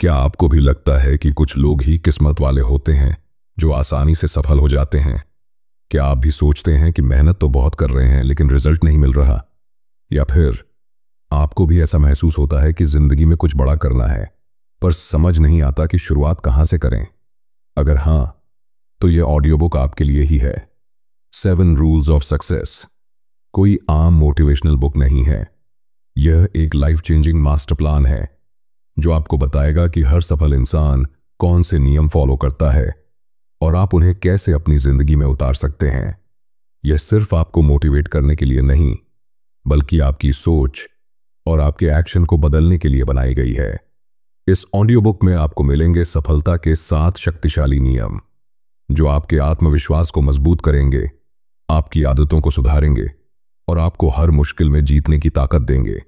क्या आपको भी लगता है कि कुछ लोग ही किस्मत वाले होते हैं जो आसानी से सफल हो जाते हैं? क्या आप भी सोचते हैं कि मेहनत तो बहुत कर रहे हैं लेकिन रिजल्ट नहीं मिल रहा? या फिर आपको भी ऐसा महसूस होता है कि जिंदगी में कुछ बड़ा करना है पर समझ नहीं आता कि शुरुआत कहां से करें? अगर हां, तो यह ऑडियो बुक आपके लिए ही है। 7 रूल्स ऑफ सक्सेस कोई आम मोटिवेशनल बुक नहीं है। यह एक लाइफ चेंजिंग मास्टर प्लान है जो आपको बताएगा कि हर सफल इंसान कौन से नियम फॉलो करता है और आप उन्हें कैसे अपनी जिंदगी में उतार सकते हैं। यह सिर्फ आपको मोटिवेट करने के लिए नहीं, बल्कि आपकी सोच और आपके एक्शन को बदलने के लिए बनाई गई है। इस ऑडियो बुक में आपको मिलेंगे सफलता के 7 शक्तिशाली नियम जो आपके आत्मविश्वास को मजबूत करेंगे, आपकी आदतों को सुधारेंगे और आपको हर मुश्किल में जीतने की ताकत देंगे।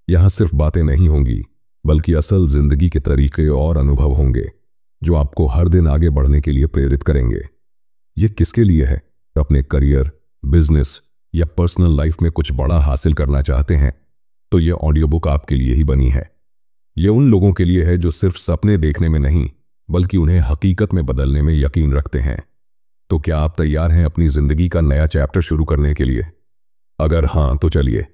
यहां सिर्फ बातें नहीं होंगी, बल्कि असल जिंदगी के तरीके और अनुभव होंगे जो आपको हर दिन आगे बढ़ने के लिए प्रेरित करेंगे। ये किसके लिए है? अपने करियर, बिजनेस या पर्सनल लाइफ में कुछ बड़ा हासिल करना चाहते हैं तो यह ऑडियो बुक आपके लिए ही बनी है। यह उन लोगों के लिए है जो सिर्फ सपने देखने में नहीं, बल्कि उन्हें हकीकत में बदलने में यकीन रखते हैं। तो क्या आप तैयार हैं अपनी जिंदगी का नया चैप्टर शुरू करने के लिए? अगर हां, तो चलिए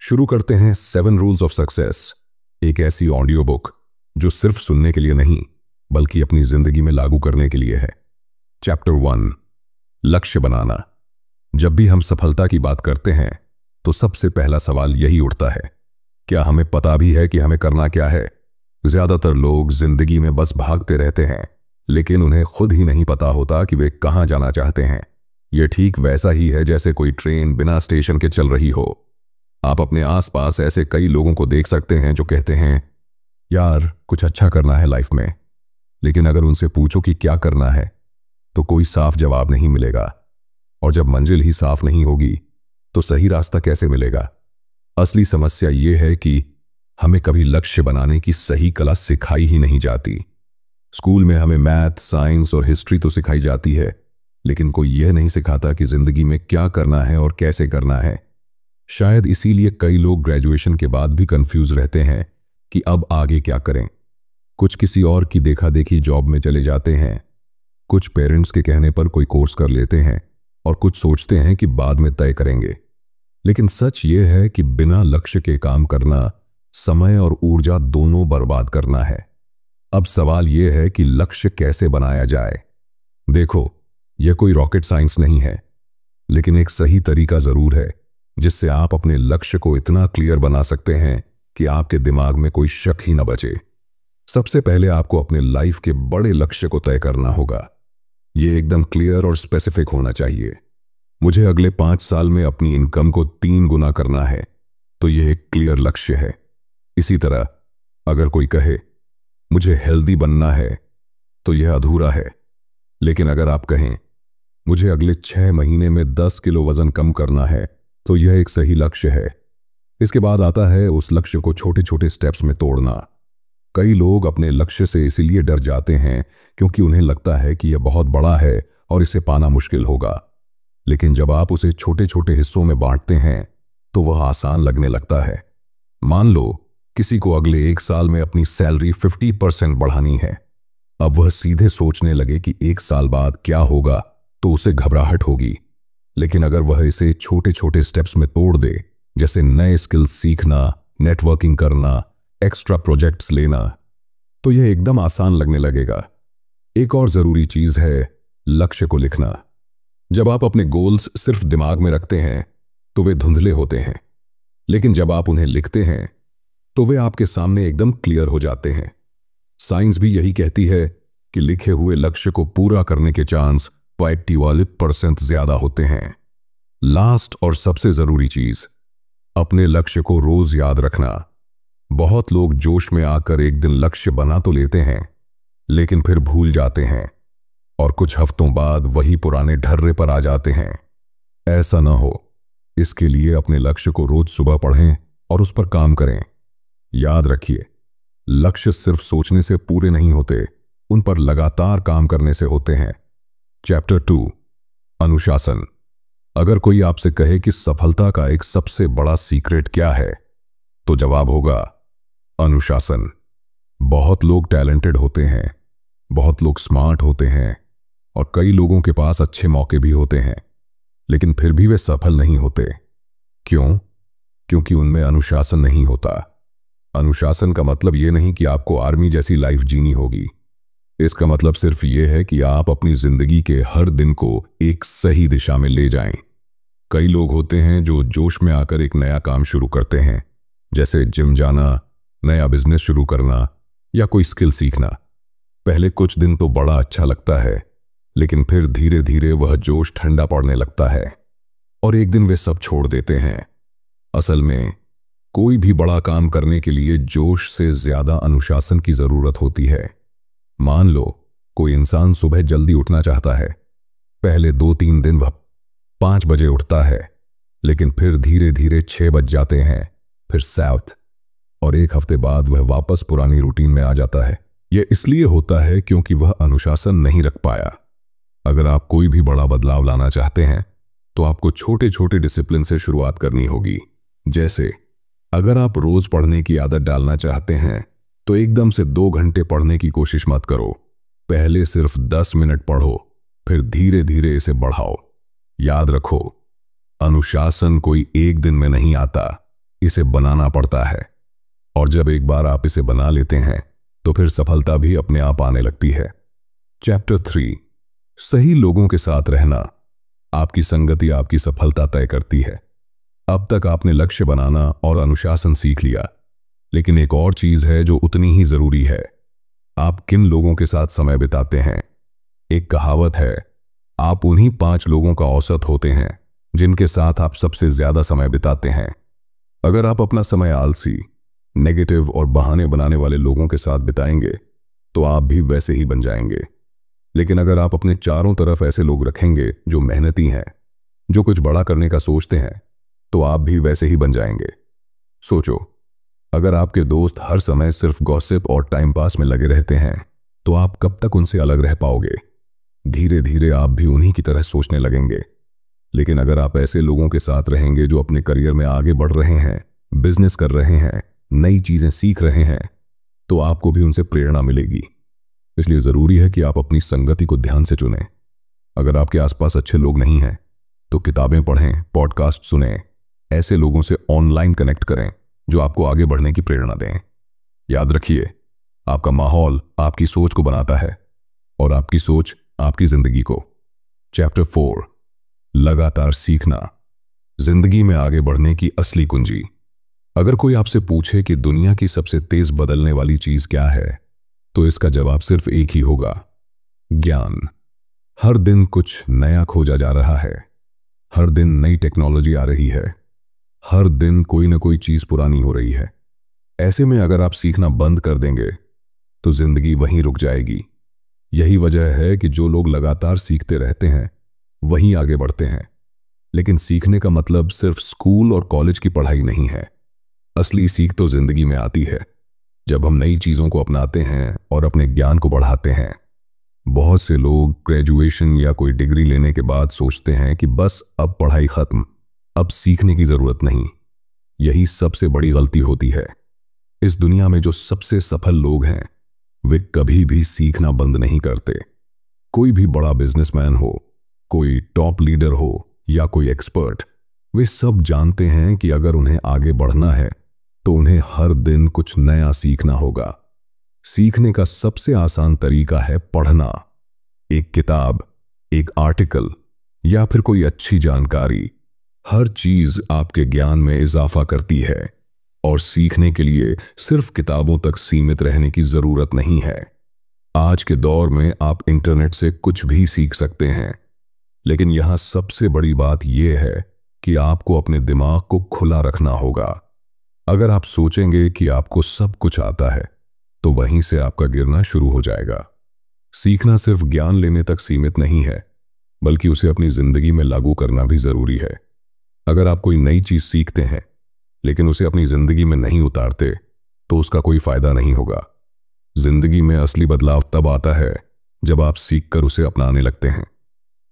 शुरू करते हैं 7 रूल्स ऑफ सक्सेस, एक ऐसी ऑडियो बुक जो सिर्फ सुनने के लिए नहीं, बल्कि अपनी जिंदगी में लागू करने के लिए है। चैप्टर 1, लक्ष्य बनाना। जब भी हम सफलता की बात करते हैं तो सबसे पहला सवाल यही उठता है, क्या हमें पता भी है कि हमें करना क्या है? ज्यादातर लोग जिंदगी में बस भागते रहते हैं, लेकिन उन्हें खुद ही नहीं पता होता कि वे कहां जाना चाहते हैं। यह ठीक वैसा ही है जैसे कोई ट्रेन बिना स्टेशन के चल रही हो। आप अपने आसपास ऐसे कई लोगों को देख सकते हैं जो कहते हैं, यार कुछ अच्छा करना है लाइफ में, लेकिन अगर उनसे पूछो कि क्या करना है तो कोई साफ जवाब नहीं मिलेगा। और जब मंजिल ही साफ नहीं होगी तो सही रास्ता कैसे मिलेगा? असली समस्या यह है कि हमें कभी लक्ष्य बनाने की सही कला सिखाई ही नहीं जाती। स्कूल में हमें मैथ, साइंस और हिस्ट्री तो सिखाई जाती है, लेकिन कोई यह नहीं सिखाता कि जिंदगी में क्या करना है और कैसे करना है। शायद इसीलिए कई लोग ग्रेजुएशन के बाद भी कंफ्यूज रहते हैं कि अब आगे क्या करें। कुछ किसी और की देखा देखी जॉब में चले जाते हैं, कुछ पेरेंट्स के कहने पर कोई कोर्स कर लेते हैं और कुछ सोचते हैं कि बाद में तय करेंगे। लेकिन सच यह है कि बिना लक्ष्य के काम करना समय और ऊर्जा दोनों बर्बाद करना है। अब सवाल यह है कि लक्ष्य कैसे बनाया जाए। देखो, यह कोई रॉकेट साइंस नहीं है, लेकिन एक सही तरीका जरूर है जिससे आप अपने लक्ष्य को इतना क्लियर बना सकते हैं कि आपके दिमाग में कोई शक ही न बचे। सबसे पहले आपको अपने लाइफ के बड़े लक्ष्य को तय करना होगा। यह एकदम क्लियर और स्पेसिफिक होना चाहिए। मुझे अगले 5 साल में अपनी इनकम को 3 गुना करना है, तो यह एक क्लियर लक्ष्य है। इसी तरह अगर कोई कहे मुझे हेल्दी बनना है, तो यह अधूरा है। लेकिन अगर आप कहें मुझे अगले 6 महीने में 10 किलो वजन कम करना है, तो यह एक सही लक्ष्य है। इसके बाद आता है उस लक्ष्य को छोटे छोटे स्टेप्स में तोड़ना। कई लोग अपने लक्ष्य से इसीलिए डर जाते हैं क्योंकि उन्हें लगता है कि यह बहुत बड़ा है और इसे पाना मुश्किल होगा। लेकिन जब आप उसे छोटे छोटे हिस्सों में बांटते हैं तो वह आसान लगने लगता है। मान लो किसी को अगले 1 साल में अपनी सैलरी 50% बढ़ानी है। अब वह सीधे सोचने लगे कि 1 साल बाद क्या होगा तो उसे घबराहट होगी। लेकिन अगर वह इसे छोटे छोटे स्टेप्स में तोड़ दे, जैसे नए स्किल्स सीखना, नेटवर्किंग करना, एक्स्ट्रा प्रोजेक्ट्स लेना, तो यह एकदम आसान लगने लगेगा। एक और जरूरी चीज है लक्ष्य को लिखना। जब आप अपने गोल्स सिर्फ दिमाग में रखते हैं तो वे धुंधले होते हैं, लेकिन जब आप उन्हें लिखते हैं तो वे आपके सामने एकदम क्लियर हो जाते हैं। साइंस भी यही कहती है कि लिखे हुए लक्ष्य को पूरा करने के चांस 80% ज्यादा होते हैं। लास्ट और सबसे जरूरी चीज, अपने लक्ष्य को रोज याद रखना। बहुत लोग जोश में आकर एक दिन लक्ष्य बना तो लेते हैं, लेकिन फिर भूल जाते हैं और कुछ हफ्तों बाद वही पुराने ढर्रे पर आ जाते हैं। ऐसा ना हो, इसके लिए अपने लक्ष्य को रोज सुबह पढ़ें और उस पर काम करें। याद रखिए, लक्ष्य सिर्फ सोचने से पूरे नहीं होते, उन पर लगातार काम करने से होते हैं। चैप्टर 2, अनुशासन। अगर कोई आपसे कहे कि सफलता का एक सबसे बड़ा सीक्रेट क्या है, तो जवाब होगा अनुशासन। बहुत लोग टैलेंटेड होते हैं, बहुत लोग स्मार्ट होते हैं और कई लोगों के पास अच्छे मौके भी होते हैं, लेकिन फिर भी वे सफल नहीं होते। क्यों? क्योंकि उनमें अनुशासन नहीं होता। अनुशासन का मतलब यह नहीं कि आपको आर्मी जैसी लाइफ जीनी होगी। इसका मतलब सिर्फ यह है कि आप अपनी जिंदगी के हर दिन को एक सही दिशा में ले जाएं। कई लोग होते हैं जो जोश में आकर एक नया काम शुरू करते हैं, जैसे जिम जाना, नया बिजनेस शुरू करना या कोई स्किल सीखना। पहले कुछ दिन तो बड़ा अच्छा लगता है, लेकिन फिर धीरे धीरे वह जोश ठंडा पड़ने लगता है और एक दिन वे सब छोड़ देते हैं। असल में कोई भी बड़ा काम करने के लिए जोश से ज्यादा अनुशासन की जरूरत होती है। मान लो कोई इंसान सुबह जल्दी उठना चाहता है। पहले 2-3 दिन वह 5 बजे उठता है, लेकिन फिर धीरे धीरे 6 बज जाते हैं, फिर 7 और एक हफ्ते बाद वह वापस पुरानी रूटीन में आ जाता है। यह इसलिए होता है क्योंकि वह अनुशासन नहीं रख पाया। अगर आप कोई भी बड़ा बदलाव लाना चाहते हैं तो आपको छोटे छोटे डिसिप्लिन से शुरुआत करनी होगी। जैसे अगर आप रोज पढ़ने की आदत डालना चाहते हैं तो एकदम से 2 घंटे पढ़ने की कोशिश मत करो। पहले सिर्फ 10 मिनट पढ़ो, फिर धीरे धीरे इसे बढ़ाओ। याद रखो, अनुशासन कोई एक दिन में नहीं आता, इसे बनाना पड़ता है। और जब एक बार आप इसे बना लेते हैं तो फिर सफलता भी अपने आप आने लगती है। चैप्टर 3, सही लोगों के साथ रहना। आपकी संगति आपकी सफलता तय करती है। अब तक आपने लक्ष्य बनाना और अनुशासन सीख लिया, लेकिन एक और चीज है जो उतनी ही जरूरी है, आप किन लोगों के साथ समय बिताते हैं। एक कहावत है, आप उन्हीं 5 लोगों का औसत होते हैं जिनके साथ आप सबसे ज्यादा समय बिताते हैं। अगर आप अपना समय आलसी, नेगेटिव और बहाने बनाने वाले लोगों के साथ बिताएंगे तो आप भी वैसे ही बन जाएंगे। लेकिन अगर आप अपने चारों तरफ ऐसे लोग रखेंगे जो मेहनती हैं, जो कुछ बड़ा करने का सोचते हैं, तो आप भी वैसे ही बन जाएंगे। सोचो, अगर आपके दोस्त हर समय सिर्फ गॉसिप और टाइम पास में लगे रहते हैं तो आप कब तक उनसे अलग रह पाओगे? धीरे धीरे आप भी उन्हीं की तरह सोचने लगेंगे। लेकिन अगर आप ऐसे लोगों के साथ रहेंगे जो अपने करियर में आगे बढ़ रहे हैं, बिजनेस कर रहे हैं, नई चीजें सीख रहे हैं, तो आपको भी उनसे प्रेरणा मिलेगी। इसलिए जरूरी है कि आप अपनी संगति को ध्यान से चुनें। अगर आपके आसपास अच्छे लोग नहीं हैं तो किताबें पढ़ें, पॉडकास्ट सुनें, ऐसे लोगों से ऑनलाइन कनेक्ट करें जो आपको आगे बढ़ने की प्रेरणा दें। याद रखिए, आपका माहौल आपकी सोच को बनाता है और आपकी सोच आपकी जिंदगी को। चैप्टर 4, लगातार सीखना। जिंदगी में आगे बढ़ने की असली कुंजी। अगर कोई आपसे पूछे कि दुनिया की सबसे तेज बदलने वाली चीज क्या है, तो इसका जवाब सिर्फ एक ही होगा, ज्ञान। हर दिन कुछ नया खोजा जा रहा है, हर दिन नई टेक्नोलॉजी आ रही है, हर दिन कोई ना कोई चीज पुरानी हो रही है। ऐसे में अगर आप सीखना बंद कर देंगे तो जिंदगी वहीं रुक जाएगी। यही वजह है कि जो लोग लगातार सीखते रहते हैं वहीं आगे बढ़ते हैं। लेकिन सीखने का मतलब सिर्फ स्कूल और कॉलेज की पढ़ाई नहीं है। असली सीख तो जिंदगी में आती है जब हम नई चीजों को अपनाते हैं और अपने ज्ञान को बढ़ाते हैं। बहुत से लोग ग्रेजुएशन या कोई डिग्री लेने के बाद सोचते हैं कि बस अब पढ़ाई खत्म, अब सीखने की जरूरत नहीं। यही सबसे बड़ी गलती होती है। इस दुनिया में जो सबसे सफल लोग हैं वे कभी भी सीखना बंद नहीं करते। कोई भी बड़ा बिजनेसमैन हो, कोई टॉप लीडर हो या कोई एक्सपर्ट, वे सब जानते हैं कि अगर उन्हें आगे बढ़ना है तो उन्हें हर दिन कुछ नया सीखना होगा। सीखने का सबसे आसान तरीका है पढ़ना। एक किताब, एक आर्टिकल या फिर कोई अच्छी जानकारी, हर चीज आपके ज्ञान में इजाफा करती है। और सीखने के लिए सिर्फ किताबों तक सीमित रहने की जरूरत नहीं है। आज के दौर में आप इंटरनेट से कुछ भी सीख सकते हैं, लेकिन यहां सबसे बड़ी बात यह है कि आपको अपने दिमाग को खुला रखना होगा। अगर आप सोचेंगे कि आपको सब कुछ आता है तो वहीं से आपका गिरना शुरू हो जाएगा। सीखना सिर्फ ज्ञान लेने तक सीमित नहीं है, बल्कि उसे अपनी जिंदगी में लागू करना भी जरूरी है। अगर आप कोई नई चीज सीखते हैं लेकिन उसे अपनी जिंदगी में नहीं उतारते तो उसका कोई फायदा नहीं होगा। जिंदगी में असली बदलाव तब आता है जब आप सीखकर उसे अपनाने लगते हैं।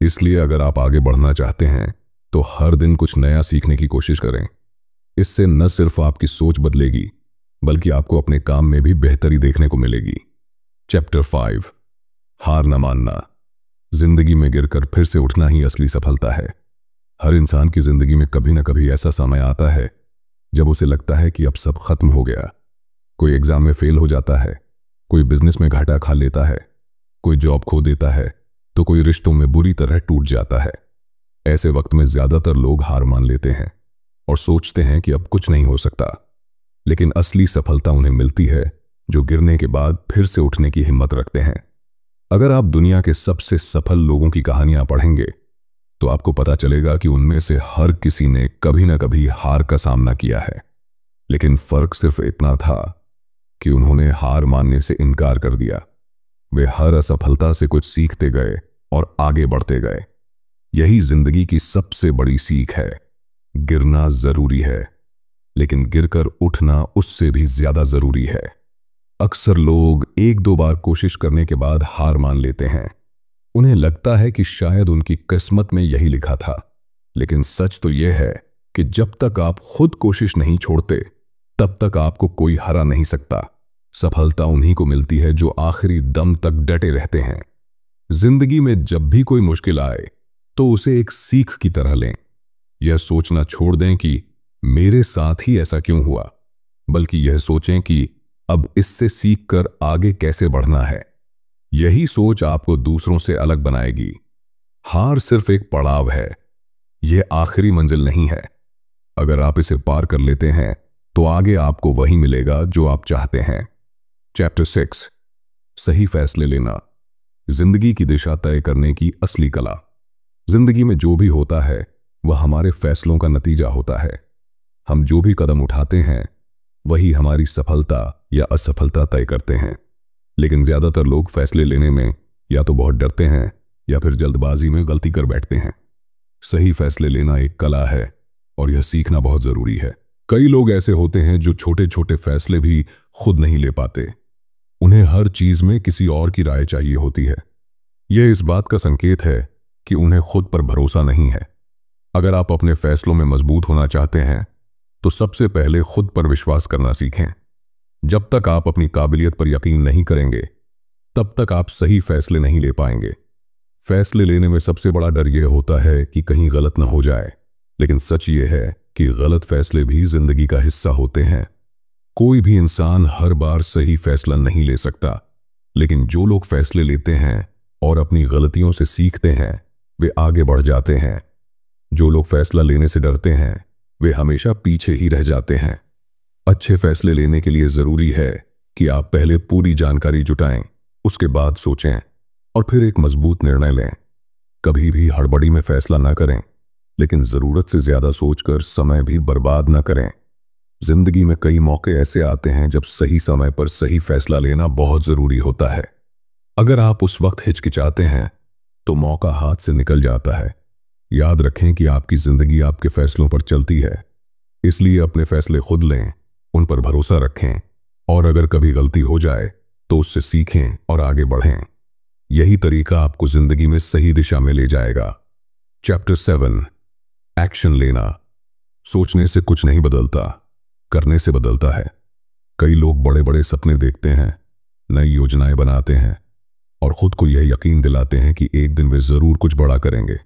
इसलिए अगर आप आगे बढ़ना चाहते हैं तो हर दिन कुछ नया सीखने की कोशिश करें। इससे न सिर्फ आपकी सोच बदलेगी बल्कि आपको अपने काम में भी बेहतरी देखने को मिलेगी। चैप्टर 5, हार न मानना। जिंदगी में गिरकर फिर से उठना ही असली सफलता है। हर इंसान की जिंदगी में कभी ना कभी ऐसा समय आता है जब उसे लगता है कि अब सब खत्म हो गया। कोई एग्जाम में फेल हो जाता है, कोई बिजनेस में घाटा खा लेता है, कोई जॉब खो देता है, तो कोई रिश्तों में बुरी तरह टूट जाता है। ऐसे वक्त में ज्यादातर लोग हार मान लेते हैं और सोचते हैं कि अब कुछ नहीं हो सकता। लेकिन असली सफलता उन्हें मिलती है जो गिरने के बाद फिर से उठने की हिम्मत रखते हैं। अगर आप दुनिया के सबसे सफल लोगों की कहानियां पढ़ेंगे तो आपको पता चलेगा कि उनमें से हर किसी ने कभी ना कभी हार का सामना किया है। लेकिन फर्क सिर्फ इतना था कि उन्होंने हार मानने से इनकार कर दिया। वे हर असफलता से कुछ सीखते गए और आगे बढ़ते गए। यही जिंदगी की सबसे बड़ी सीख है। गिरना जरूरी है, लेकिन गिरकर उठना उससे भी ज्यादा जरूरी है। अक्सर लोग एक दो बार कोशिश करने के बाद हार मान लेते हैं। उन्हें लगता है कि शायद उनकी किस्मत में यही लिखा था। लेकिन सच तो यह है कि जब तक आप खुद कोशिश नहीं छोड़ते तब तक आपको कोई हरा नहीं सकता। सफलता उन्हीं को मिलती है जो आखिरी दम तक डटे रहते हैं। जिंदगी में जब भी कोई मुश्किल आए तो उसे एक सीख की तरह लें। यह सोचना छोड़ दें कि मेरे साथ ही ऐसा क्यों हुआ, बल्कि यह सोचें कि अब इससे सीखकर आगे कैसे बढ़ना है। यही सोच आपको दूसरों से अलग बनाएगी। हार सिर्फ एक पड़ाव है, यह आखिरी मंजिल नहीं है। अगर आप इसे पार कर लेते हैं तो आगे आपको वही मिलेगा जो आप चाहते हैं। चैप्टर 6, सही फैसले लेना। जिंदगी की दिशा तय करने की असली कला। जिंदगी में जो भी होता है वह हमारे फैसलों का नतीजा होता है। हम जो भी कदम उठाते हैं वही हमारी सफलता या असफलता तय करते हैं। लेकिन ज्यादातर लोग फैसले लेने में या तो बहुत डरते हैं या फिर जल्दबाजी में गलती कर बैठते हैं। सही फैसले लेना एक कला है और यह सीखना बहुत जरूरी है। कई लोग ऐसे होते हैं जो छोटे छोटे फैसले भी खुद नहीं ले पाते। उन्हें हर चीज में किसी और की राय चाहिए होती है। यह इस बात का संकेत है कि उन्हें खुद पर भरोसा नहीं है। अगर आप अपने फैसलों में मजबूत होना चाहते हैं तो सबसे पहले खुद पर विश्वास करना सीखें। जब तक आप अपनी काबिलियत पर यकीन नहीं करेंगे तब तक आप सही फैसले नहीं ले पाएंगे। फैसले लेने में सबसे बड़ा डर यह होता है कि कहीं गलत न हो जाए। लेकिन सच ये है कि गलत फैसले भी जिंदगी का हिस्सा होते हैं। कोई भी इंसान हर बार सही फैसला नहीं ले सकता, लेकिन जो लोग फैसले लेते हैं और अपनी गलतियों से सीखते हैं वे आगे बढ़ जाते हैं। जो लोग फैसला लेने से डरते हैं वे हमेशा पीछे ही रह जाते हैं। अच्छे फैसले लेने के लिए जरूरी है कि आप पहले पूरी जानकारी जुटाएं, उसके बाद सोचें और फिर एक मजबूत निर्णय लें। कभी भी हड़बड़ी में फैसला ना करें, लेकिन जरूरत से ज्यादा सोचकर समय भी बर्बाद ना करें। जिंदगी में कई मौके ऐसे आते हैं जब सही समय पर सही फैसला लेना बहुत जरूरी होता है। अगर आप उस वक्त हिचकिचाते हैं तो मौका हाथ से निकल जाता है। याद रखें कि आपकी जिंदगी आपके फैसलों पर चलती है, इसलिए अपने फैसले खुद लें, उन पर भरोसा रखें और अगर कभी गलती हो जाए तो उससे सीखें और आगे बढ़ें। यही तरीका आपको जिंदगी में सही दिशा में ले जाएगा। चैप्टर 7, एक्शन लेना। सोचने से कुछ नहीं बदलता, करने से बदलता है। कई लोग बड़े बड़े सपने देखते हैं, नई योजनाएं बनाते हैं और खुद को यह यकीन दिलाते हैं कि एक दिन वे जरूर कुछ बड़ा करेंगे।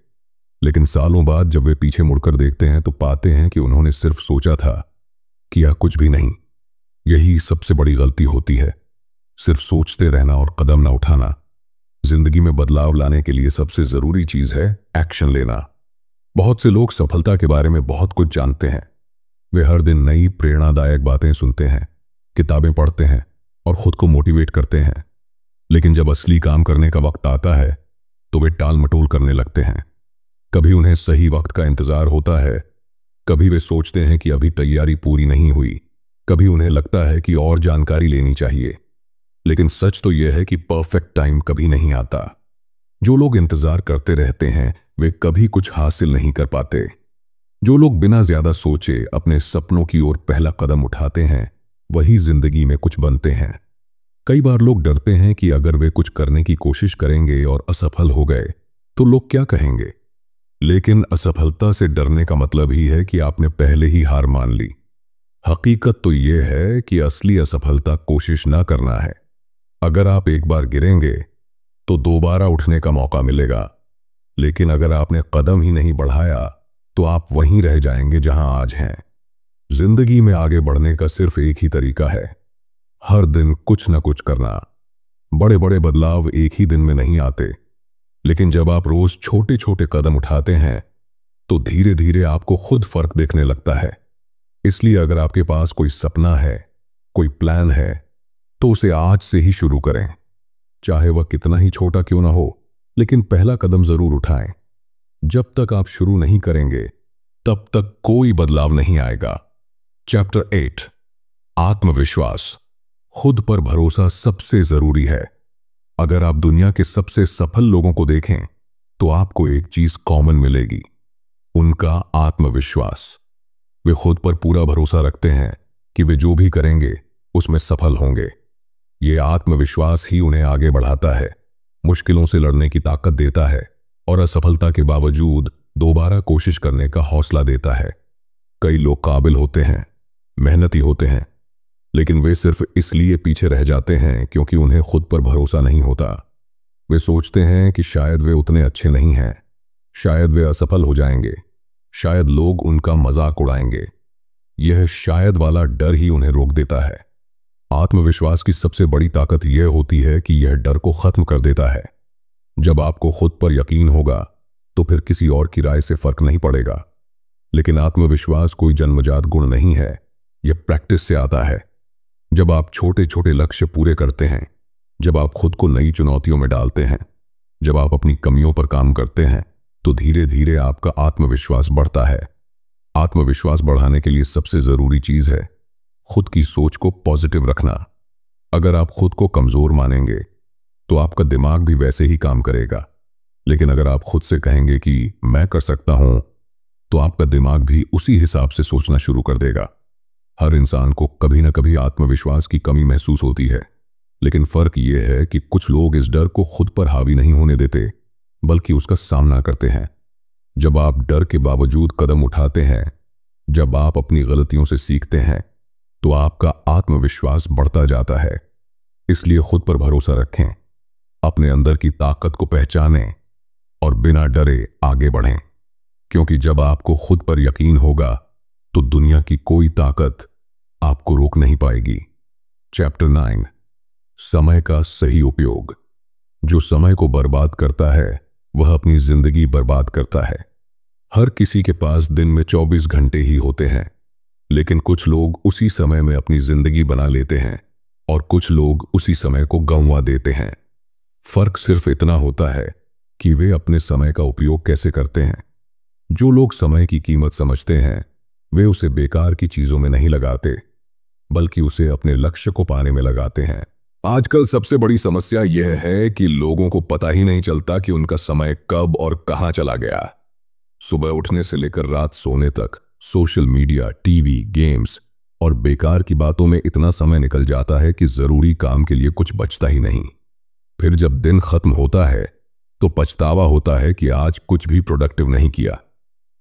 लेकिन सालों बाद जब वे पीछे मुड़कर देखते हैं तो पाते हैं कि उन्होंने सिर्फ सोचा था, किया कुछ भी नहीं। यही सबसे बड़ी गलती होती है, सिर्फ सोचते रहना और कदम ना उठाना। जिंदगी में बदलाव लाने के लिए सबसे जरूरी चीज है एक्शन लेना। बहुत से लोग सफलता के बारे में बहुत कुछ जानते हैं। वे हर दिन नई प्रेरणादायक बातें सुनते हैं, किताबें पढ़ते हैं और खुद को मोटिवेट करते हैं। लेकिन जब असली काम करने का वक्त आता है तो वे टाल मटोल करने लगते हैं। कभी उन्हें सही वक्त का इंतजार होता है, कभी वे सोचते हैं कि अभी तैयारी पूरी नहीं हुई, कभी उन्हें लगता है कि और जानकारी लेनी चाहिए। लेकिन सच तो यह है कि परफेक्ट टाइम कभी नहीं आता। जो लोग इंतजार करते रहते हैं वे कभी कुछ हासिल नहीं कर पाते। जो लोग बिना ज्यादा सोचे अपने सपनों की ओर पहला कदम उठाते हैं वही जिंदगी में कुछ बनते हैं। कई बार लोग डरते हैं कि अगर वे कुछ करने की कोशिश करेंगे और असफल हो गए तो लोग क्या कहेंगे। लेकिन असफलता से डरने का मतलब ही है कि आपने पहले ही हार मान ली। हकीकत तो यह है कि असली असफलता कोशिश ना करना है। अगर आप एक बार गिरेंगे तो दोबारा उठने का मौका मिलेगा, लेकिन अगर आपने कदम ही नहीं बढ़ाया तो आप वहीं रह जाएंगे जहां आज हैं। जिंदगी में आगे बढ़ने का सिर्फ एक ही तरीका है, हर दिन कुछ न कुछ करना। बड़े बड़े बदलाव एक ही दिन में नहीं आते, लेकिन जब आप रोज छोटे छोटे कदम उठाते हैं तो धीरे धीरे आपको खुद फर्क दिखने लगता है। इसलिए अगर आपके पास कोई सपना है, कोई प्लान है, तो उसे आज से ही शुरू करें। चाहे वह कितना ही छोटा क्यों ना हो, लेकिन पहला कदम जरूर उठाएं। जब तक आप शुरू नहीं करेंगे तब तक कोई बदलाव नहीं आएगा। चैप्टर 8 आत्मविश्वास। खुद पर भरोसा सबसे जरूरी है। अगर आप दुनिया के सबसे सफल लोगों को देखें तो आपको एक चीज कॉमन मिलेगी, उनका आत्मविश्वास। वे खुद पर पूरा भरोसा रखते हैं कि वे जो भी करेंगे उसमें सफल होंगे। ये आत्मविश्वास ही उन्हें आगे बढ़ाता है, मुश्किलों से लड़ने की ताकत देता है और असफलता के बावजूद दोबारा कोशिश करने का हौसला देता है। कई लोग काबिल होते हैं, मेहनती होते हैं, लेकिन वे सिर्फ इसलिए पीछे रह जाते हैं क्योंकि उन्हें खुद पर भरोसा नहीं होता। वे सोचते हैं कि शायद वे उतने अच्छे नहीं हैं, शायद वे असफल हो जाएंगे, शायद लोग उनका मजाक उड़ाएंगे। यह शायद वाला डर ही उन्हें रोक देता है। आत्मविश्वास की सबसे बड़ी ताकत यह होती है कि यह डर को खत्म कर देता है। जब आपको खुद पर यकीन होगा तो फिर किसी और की राय से फर्क नहीं पड़ेगा। लेकिन आत्मविश्वास कोई जन्मजात गुण नहीं है, यह प्रैक्टिस से आता है। जब आप छोटे छोटे लक्ष्य पूरे करते हैं, जब आप खुद को नई चुनौतियों में डालते हैं, जब आप अपनी कमियों पर काम करते हैं, तो धीरे धीरे आपका आत्मविश्वास बढ़ता है। आत्मविश्वास बढ़ाने के लिए सबसे जरूरी चीज है खुद की सोच को पॉजिटिव रखना। अगर आप खुद को कमजोर मानेंगे तो आपका दिमाग भी वैसे ही काम करेगा, लेकिन अगर आप खुद से कहेंगे कि मैं कर सकता हूं, तो आपका दिमाग भी उसी हिसाब से सोचना शुरू कर देगा। हर इंसान को कभी ना कभी आत्मविश्वास की कमी महसूस होती है, लेकिन फर्क यह है कि कुछ लोग इस डर को खुद पर हावी नहीं होने देते, बल्कि उसका सामना करते हैं। जब आप डर के बावजूद कदम उठाते हैं, जब आप अपनी गलतियों से सीखते हैं, तो आपका आत्मविश्वास बढ़ता जाता है। इसलिए खुद पर भरोसा रखें, अपने अंदर की ताकत को पहचानें और बिना डरे आगे बढ़ें, क्योंकि जब आपको खुद पर यकीन होगा तो दुनिया की कोई ताकत आपको रोक नहीं पाएगी। चैप्टर 9 समय का सही उपयोग। जो समय को बर्बाद करता है वह अपनी जिंदगी बर्बाद करता है। हर किसी के पास दिन में 24 घंटे ही होते हैं, लेकिन कुछ लोग उसी समय में अपनी जिंदगी बना लेते हैं और कुछ लोग उसी समय को गंवा देते हैं। फर्क सिर्फ इतना होता है कि वे अपने समय का उपयोग कैसे करते हैं। जो लोग समय की कीमत समझते हैं वे उसे बेकार की चीजों में नहीं लगाते, बल्कि उसे अपने लक्ष्य को पाने में लगाते हैं। आजकल सबसे बड़ी समस्या यह है कि लोगों को पता ही नहीं चलता कि उनका समय कब और कहां चला गया। सुबह उठने से लेकर रात सोने तक सोशल मीडिया, टीवी, गेम्स और बेकार की बातों में इतना समय निकल जाता है कि जरूरी काम के लिए कुछ बचता ही नहीं। फिर जब दिन खत्म होता है तो पछतावा होता है कि आज कुछ भी प्रोडक्टिव नहीं किया।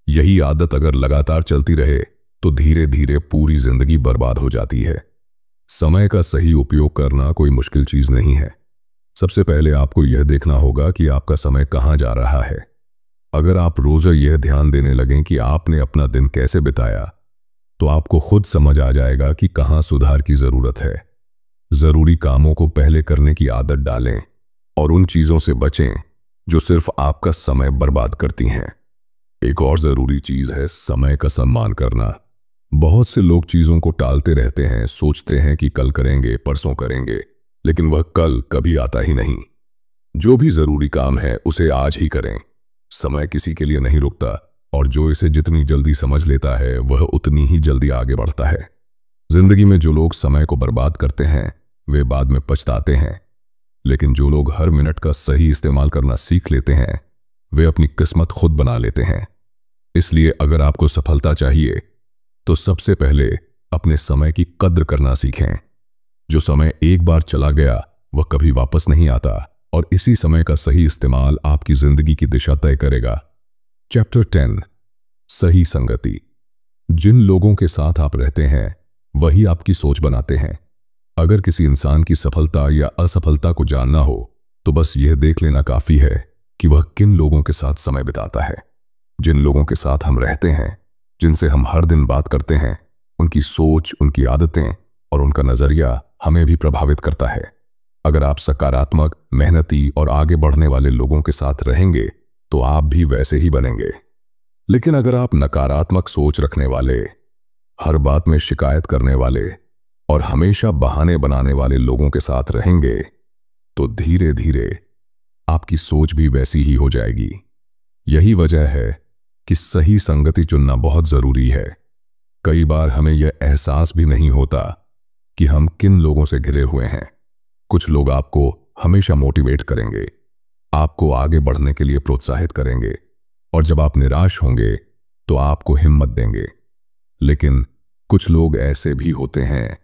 यही आदत अगर लगातार चलती रहे तो धीरे धीरे पूरी जिंदगी बर्बाद हो जाती है। समय का सही उपयोग करना कोई मुश्किल चीज नहीं है। सबसे पहले आपको यह देखना होगा कि आपका समय कहां जा रहा है। अगर आप रोज यह ध्यान देने लगें कि आपने अपना दिन कैसे बिताया, तो आपको खुद समझ आ जाएगा कि कहां सुधार की जरूरत है। जरूरी कामों को पहले करने की आदत डालें और उन चीजों से बचें जो सिर्फ आपका समय बर्बाद करती हैं। एक और जरूरी चीज है समय का सम्मान करना। बहुत से लोग चीजों को टालते रहते हैं, सोचते हैं कि कल करेंगे, परसों करेंगे, लेकिन वह कल कभी आता ही नहीं। जो भी जरूरी काम है उसे आज ही करें। समय किसी के लिए नहीं रुकता और जो इसे जितनी जल्दी समझ लेता है वह उतनी ही जल्दी आगे बढ़ता है। जिंदगी में जो लोग समय को बर्बाद करते हैं वे बाद में पछताते हैं, लेकिन जो लोग हर मिनट का सही इस्तेमाल करना सीख लेते हैं वे अपनी किस्मत खुद बना लेते हैं। इसलिए अगर आपको सफलता चाहिए तो सबसे पहले अपने समय की कद्र करना सीखें। जो समय एक बार चला गया वह कभी वापस नहीं आता और इसी समय का सही इस्तेमाल आपकी जिंदगी की दिशा तय करेगा। चैप्टर 10 सही संगति। जिन लोगों के साथ आप रहते हैं वही आपकी सोच बनाते हैं। अगर किसी इंसान की सफलता या असफलता को जानना हो तो बस यह देख लेना काफी है कि वह किन लोगों के साथ समय बिताता है। जिन लोगों के साथ हम रहते हैं, जिनसे हम हर दिन बात करते हैं, उनकी सोच, उनकी आदतें और उनका नजरिया हमें भी प्रभावित करता है। अगर आप सकारात्मक, मेहनती और आगे बढ़ने वाले लोगों के साथ रहेंगे तो आप भी वैसे ही बनेंगे। लेकिन अगर आप नकारात्मक सोच रखने वाले, हर बात में शिकायत करने वाले और हमेशा बहाने बनाने वाले लोगों के साथ रहेंगे तो धीरे धीरे आपकी सोच भी वैसी ही हो जाएगी। यही वजह है कि सही संगति चुनना बहुत जरूरी है। कई बार हमें यह एहसास भी नहीं होता कि हम किन लोगों से घिरे हुए हैं। कुछ लोग आपको हमेशा मोटिवेट करेंगे, आपको आगे बढ़ने के लिए प्रोत्साहित करेंगे और जब आप निराश होंगे तो आपको हिम्मत देंगे। लेकिन कुछ लोग ऐसे भी होते हैं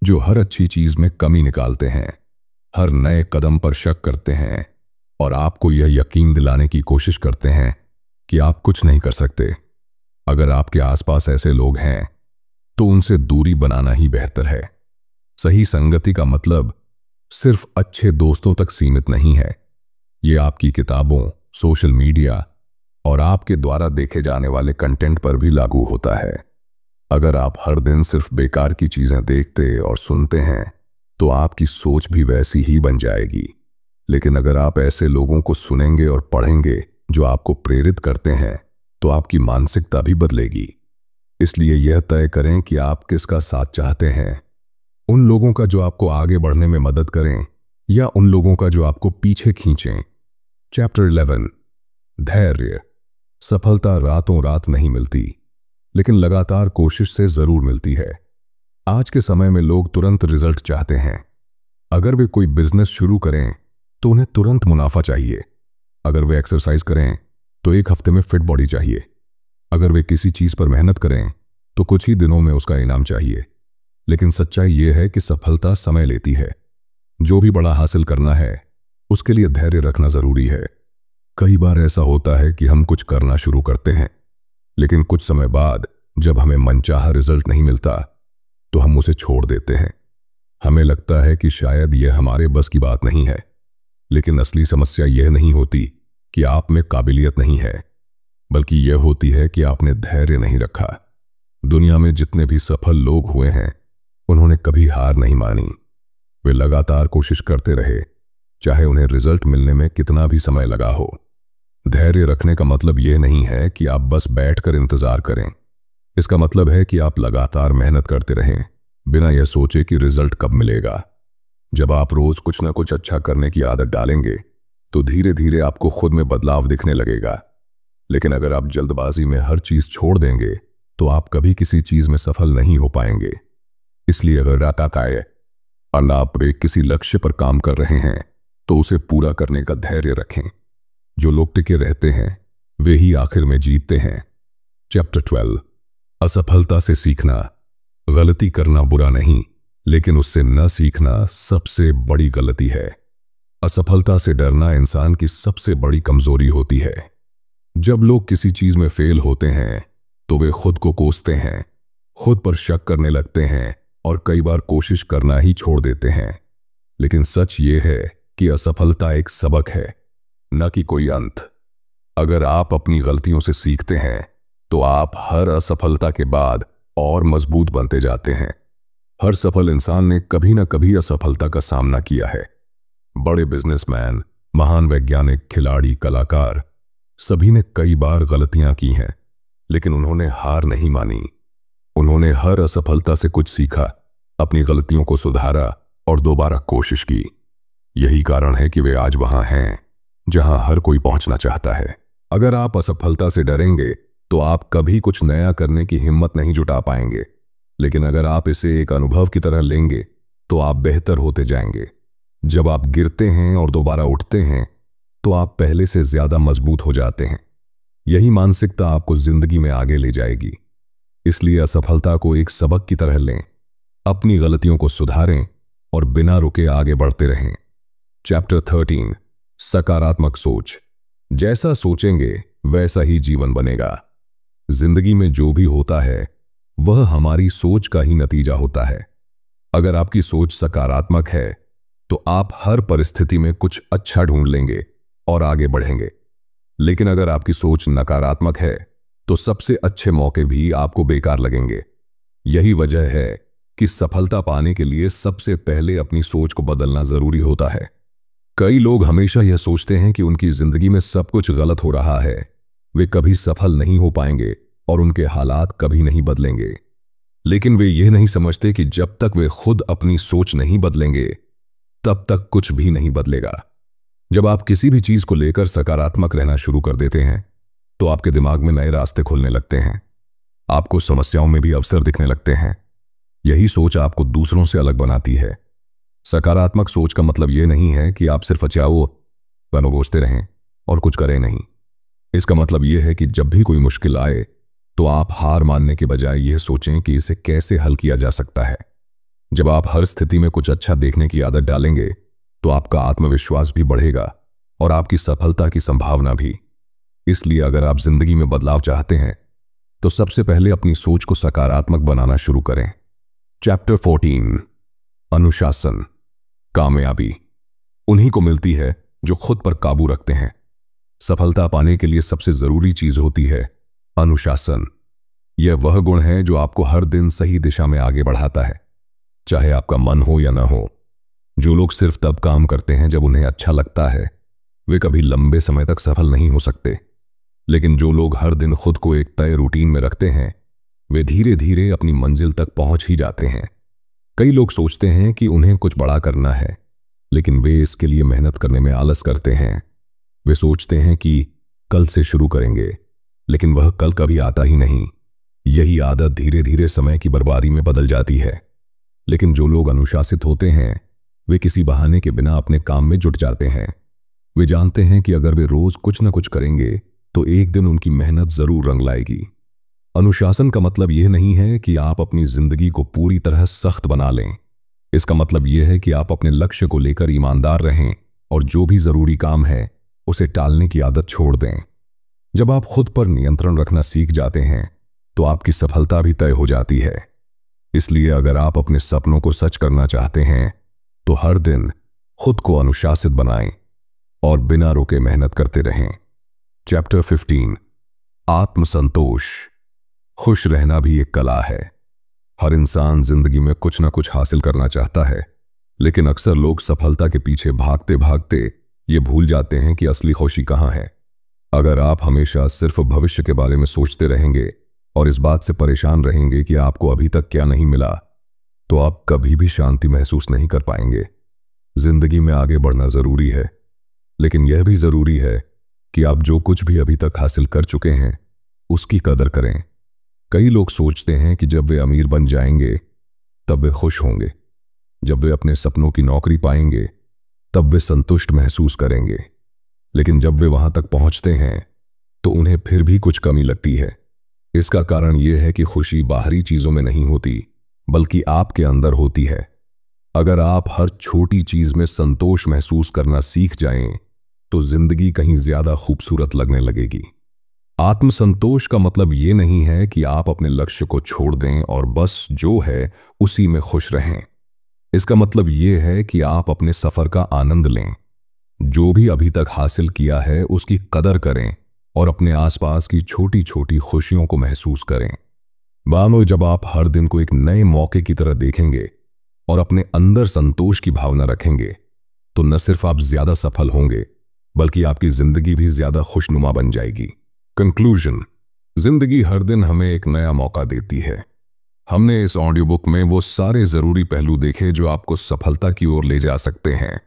जो हर अच्छी चीज में कमी निकालते हैं, हर नए कदम पर शक करते हैं और आपको यह यकीन दिलाने की कोशिश करते हैं कि आप कुछ नहीं कर सकते। अगर आपके आसपास ऐसे लोग हैं तो उनसे दूरी बनाना ही बेहतर है। सही संगति का मतलब सिर्फ अच्छे दोस्तों तक सीमित नहीं है। ये आपकी किताबों, सोशल मीडिया और आपके द्वारा देखे जाने वाले कंटेंट पर भी लागू होता है। अगर आप हर दिन सिर्फ बेकार की चीजें देखते और सुनते हैं तो आपकी सोच भी वैसी ही बन जाएगी। लेकिन अगर आप ऐसे लोगों को सुनेंगे और पढ़ेंगे जो आपको प्रेरित करते हैं तो आपकी मानसिकता भी बदलेगी। इसलिए यह तय करें कि आप किसका साथ चाहते हैं, उन लोगों का जो आपको आगे बढ़ने में मदद करें या उन लोगों का जो आपको पीछे खींचें। चैप्टर 11, धैर्य। सफलता रातों रात नहीं मिलती, लेकिन लगातार कोशिश से जरूर मिलती है। आज के समय में लोग तुरंत रिजल्ट चाहते हैं। अगर वे कोई बिजनेस शुरू करें तो उन्हें तुरंत मुनाफा चाहिए। अगर वे एक्सरसाइज करें तो एक हफ्ते में फिट बॉडी चाहिए। अगर वे किसी चीज पर मेहनत करें तो कुछ ही दिनों में उसका इनाम चाहिए। लेकिन सच्चाई यह है कि सफलता समय लेती है। जो भी बड़ा हासिल करना है उसके लिए धैर्य रखना जरूरी है। कई बार ऐसा होता है कि हम कुछ करना शुरू करते हैं, लेकिन कुछ समय बाद जब हमें मनचाहा रिजल्ट नहीं मिलता तो हम उसे छोड़ देते हैं। हमें लगता है कि शायद यह हमारे बस की बात नहीं है, लेकिन असली समस्या यह नहीं होती कि आप में काबिलियत नहीं है, बल्कि यह होती है कि आपने धैर्य नहीं रखा। दुनिया में जितने भी सफल लोग हुए हैं उन्होंने कभी हार नहीं मानी। वे लगातार कोशिश करते रहे, चाहे उन्हें रिजल्ट मिलने में कितना भी समय लगा हो। धैर्य रखने का मतलब यह नहीं है कि आप बस बैठकर इंतजार करें। इसका मतलब है कि आप लगातार मेहनत करते रहें, बिना यह सोचे कि रिजल्ट कब मिलेगा। जब आप रोज कुछ ना कुछ अच्छा करने की आदत डालेंगे तो धीरे धीरे आपको खुद में बदलाव दिखने लगेगा। लेकिन अगर आप जल्दबाजी में हर चीज छोड़ देंगे तो आप कभी किसी चीज में सफल नहीं हो पाएंगे। इसलिए अगर आप किसी लक्ष्य पर काम कर रहे हैं तो उसे पूरा करने का धैर्य रखें। जो लोग टिके रहते हैं वे ही आखिर में जीतते हैं। चैप्टर 12, असफलता से सीखना। गलती करना बुरा नहीं, लेकिन उससे न सीखना सबसे बड़ी गलती है। असफलता से डरना इंसान की सबसे बड़ी कमजोरी होती है। जब लोग किसी चीज में फेल होते हैं तो वे खुद को कोसते हैं, खुद पर शक करने लगते हैं और कई बार कोशिश करना ही छोड़ देते हैं। लेकिन सच ये है कि असफलता एक सबक है, न कि कोई अंत। अगर आप अपनी गलतियों से सीखते हैं तो आप हर असफलता के बाद और मजबूत बनते जाते हैं। हर सफल इंसान ने कभी ना कभी असफलता का सामना किया है। बड़े बिजनेसमैन, महान वैज्ञानिक, खिलाड़ी, कलाकार, सभी ने कई बार गलतियां की हैं, लेकिन उन्होंने हार नहीं मानी। उन्होंने हर असफलता से कुछ सीखा, अपनी गलतियों को सुधारा और दोबारा कोशिश की। यही कारण है कि वे आज वहां हैं जहां हर कोई पहुंचना चाहता है। अगर आप असफलता से डरेंगे तो आप कभी कुछ नया करने की हिम्मत नहीं जुटा पाएंगे। लेकिन अगर आप इसे एक अनुभव की तरह लेंगे तो आप बेहतर होते जाएंगे। जब आप गिरते हैं और दोबारा उठते हैं तो आप पहले से ज्यादा मजबूत हो जाते हैं। यही मानसिकता आपको जिंदगी में आगे ले जाएगी। इसलिए असफलता को एक सबक की तरह लें, अपनी गलतियों को सुधारें और बिना रुके आगे बढ़ते रहें। चैप्टर 13, सकारात्मक सोच। जैसा सोचेंगे वैसा ही जीवन बनेगा। जिंदगी में जो भी होता है वह हमारी सोच का ही नतीजा होता है। अगर आपकी सोच सकारात्मक है तो आप हर परिस्थिति में कुछ अच्छा ढूंढ लेंगे और आगे बढ़ेंगे। लेकिन अगर आपकी सोच नकारात्मक है तो सबसे अच्छे मौके भी आपको बेकार लगेंगे। यही वजह है कि सफलता पाने के लिए सबसे पहले अपनी सोच को बदलना जरूरी होता है। कई लोग हमेशा यह सोचते हैं कि उनकी जिंदगी में सब कुछ गलत हो रहा है, वे कभी सफल नहीं हो पाएंगे और उनके हालात कभी नहीं बदलेंगे। लेकिन वे यह नहीं समझते कि जब तक वे खुद अपनी सोच नहीं बदलेंगे तब तक कुछ भी नहीं बदलेगा। जब आप किसी भी चीज को लेकर सकारात्मक रहना शुरू कर देते हैं तो आपके दिमाग में नए रास्ते खुलने लगते हैं, आपको समस्याओं में भी अवसर दिखने लगते हैं। यही सोच आपको दूसरों से अलग बनाती है। सकारात्मक सोच का मतलब यह नहीं है कि आप सिर्फ अचाओ बनोगोचते रहें और कुछ करें नहीं। इसका मतलब यह है कि जब भी कोई मुश्किल आए तो आप हार मानने के बजाय यह सोचें कि इसे कैसे हल किया जा सकता है। जब आप हर स्थिति में कुछ अच्छा देखने की आदत डालेंगे तो आपका आत्मविश्वास भी बढ़ेगा और आपकी सफलता की संभावना भी। इसलिए अगर आप जिंदगी में बदलाव चाहते हैं तो सबसे पहले अपनी सोच को सकारात्मक बनाना शुरू करें। चैप्टर 14 अनुशासन। कामयाबी उन्हीं को मिलती है जो खुद पर काबू रखते हैं। सफलता पाने के लिए सबसे जरूरी चीज होती है अनुशासन। यह वह गुण है जो आपको हर दिन सही दिशा में आगे बढ़ाता है, चाहे आपका मन हो या ना हो। जो लोग सिर्फ तब काम करते हैं जब उन्हें अच्छा लगता है वे कभी लंबे समय तक सफल नहीं हो सकते। लेकिन जो लोग हर दिन खुद को एक तय रूटीन में रखते हैं वे धीरे धीरे अपनी मंजिल तक पहुंच ही जाते हैं। कई लोग सोचते हैं कि उन्हें कुछ बड़ा करना है, लेकिन वे इसके लिए मेहनत करने में आलस करते हैं। वे सोचते हैं कि कल से शुरू करेंगे, लेकिन वह कल कभी आता ही नहीं। यही आदत धीरे धीरे समय की बर्बादी में बदल जाती है। लेकिन जो लोग अनुशासित होते हैं वे किसी बहाने के बिना अपने काम में जुट जाते हैं। वे जानते हैं कि अगर वे रोज कुछ न कुछ करेंगे तो एक दिन उनकी मेहनत जरूर रंग लाएगी। अनुशासन का मतलब यह नहीं है कि आप अपनी जिंदगी को पूरी तरह सख्त बना लें। इसका मतलब यह है कि आप अपने लक्ष्य को लेकर ईमानदार रहें और जो भी जरूरी काम है उसे टालने की आदत छोड़ दें। जब आप खुद पर नियंत्रण रखना सीख जाते हैं तो आपकी सफलता भी तय हो जाती है। इसलिए अगर आप अपने सपनों को सच करना चाहते हैं तो हर दिन खुद को अनुशासित बनाएं और बिना रुके मेहनत करते रहें। चैप्टर 15 आत्मसंतोष। खुश रहना भी एक कला है। हर इंसान जिंदगी में कुछ ना कुछ हासिल करना चाहता है, लेकिन अक्सर लोग सफलता के पीछे भागते भागते ये भूल जाते हैं कि असली खुशी कहाँ है। अगर आप हमेशा सिर्फ भविष्य के बारे में सोचते रहेंगे और इस बात से परेशान रहेंगे कि आपको अभी तक क्या नहीं मिला, तो आप कभी भी शांति महसूस नहीं कर पाएंगे। जिंदगी में आगे बढ़ना जरूरी है, लेकिन यह भी जरूरी है कि आप जो कुछ भी अभी तक हासिल कर चुके हैं उसकी कदर करें। कई लोग सोचते हैं कि जब वे अमीर बन जाएंगे तब वे खुश होंगे, जब वे अपने सपनों की नौकरी पाएंगे तब वे संतुष्ट महसूस करेंगे। लेकिन जब वे वहां तक पहुंचते हैं तो उन्हें फिर भी कुछ कमी लगती है। इसका कारण यह है कि खुशी बाहरी चीजों में नहीं होती, बल्कि आपके अंदर होती है। अगर आप हर छोटी चीज में संतोष महसूस करना सीख जाएं, तो जिंदगी कहीं ज्यादा खूबसूरत लगने लगेगी। आत्मसंतोष का मतलब ये नहीं है कि आप अपने लक्ष्य को छोड़ दें और बस जो है उसी में खुश रहें। इसका मतलब ये है कि आप अपने सफर का आनंद लें, जो भी अभी तक हासिल किया है उसकी कदर करें और अपने आसपास की छोटी छोटी खुशियों को महसूस करें। मानो जब आप हर दिन को एक नए मौके की तरह देखेंगे और अपने अंदर संतोष की भावना रखेंगे, तो न सिर्फ आप ज्यादा सफल होंगे, बल्कि आपकी जिंदगी भी ज्यादा खुशनुमा बन जाएगी। कंक्लूजन। जिंदगी हर दिन हमें एक नया मौका देती है। हमने इस ऑडियो बुक में वो सारे जरूरी पहलू देखे जो आपको सफलता की ओर ले जा सकते हैं।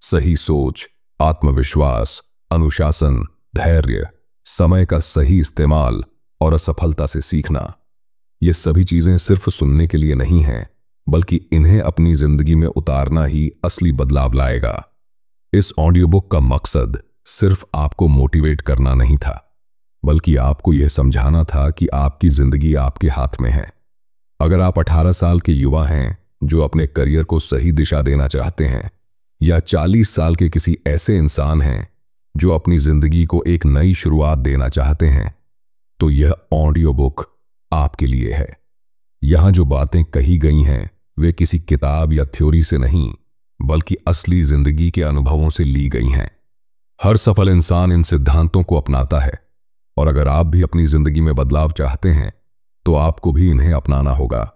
सही सोच, आत्मविश्वास, अनुशासन, धैर्य, समय का सही इस्तेमाल और असफलता से सीखना। ये सभी चीजें सिर्फ सुनने के लिए नहीं हैं, बल्कि इन्हें अपनी जिंदगी में उतारना ही असली बदलाव लाएगा। इस ऑडियो बुक का मकसद सिर्फ आपको मोटिवेट करना नहीं था, बल्कि आपको यह समझाना था कि आपकी जिंदगी आपके हाथ में है। अगर आप 18 साल के युवा हैं जो अपने करियर को सही दिशा देना चाहते हैं, या 40 साल के किसी ऐसे इंसान हैं जो अपनी जिंदगी को एक नई शुरुआत देना चाहते हैं, तो यह ऑडियो बुक आपके लिए है। यहां जो बातें कही गई हैं वे किसी किताब या थ्योरी से नहीं बल्कि असली जिंदगी के अनुभवों से ली गई हैं। हर सफल इंसान इन सिद्धांतों को अपनाता है और अगर आप भी अपनी जिंदगी में बदलाव चाहते हैं तो आपको भी इन्हें अपनाना होगा।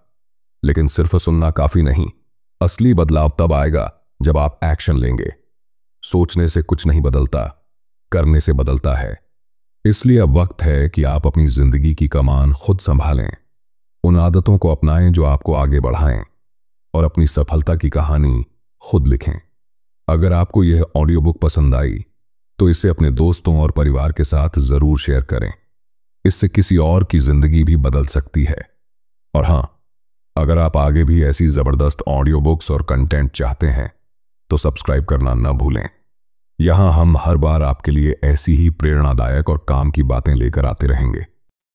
लेकिन सिर्फ सुनना काफी नहीं, असली बदलाव तब आएगा जब आप एक्शन लेंगे। सोचने से कुछ नहीं बदलता, करने से बदलता है। इसलिए अब वक्त है कि आप अपनी जिंदगी की कमान खुद संभालें, उन आदतों को अपनाएं जो आपको आगे बढ़ाएं और अपनी सफलता की कहानी खुद लिखें। अगर आपको यह ऑडियो बुक पसंद आई तो इसे अपने दोस्तों और परिवार के साथ जरूर शेयर करें। इससे किसी और की जिंदगी भी बदल सकती है। और हां, अगर आप आगे भी ऐसी जबरदस्त ऑडियो बुक्स और कंटेंट चाहते हैं तो सब्सक्राइब करना न भूलें। यहां हम हर बार आपके लिए ऐसी ही प्रेरणादायक और काम की बातें लेकर आते रहेंगे।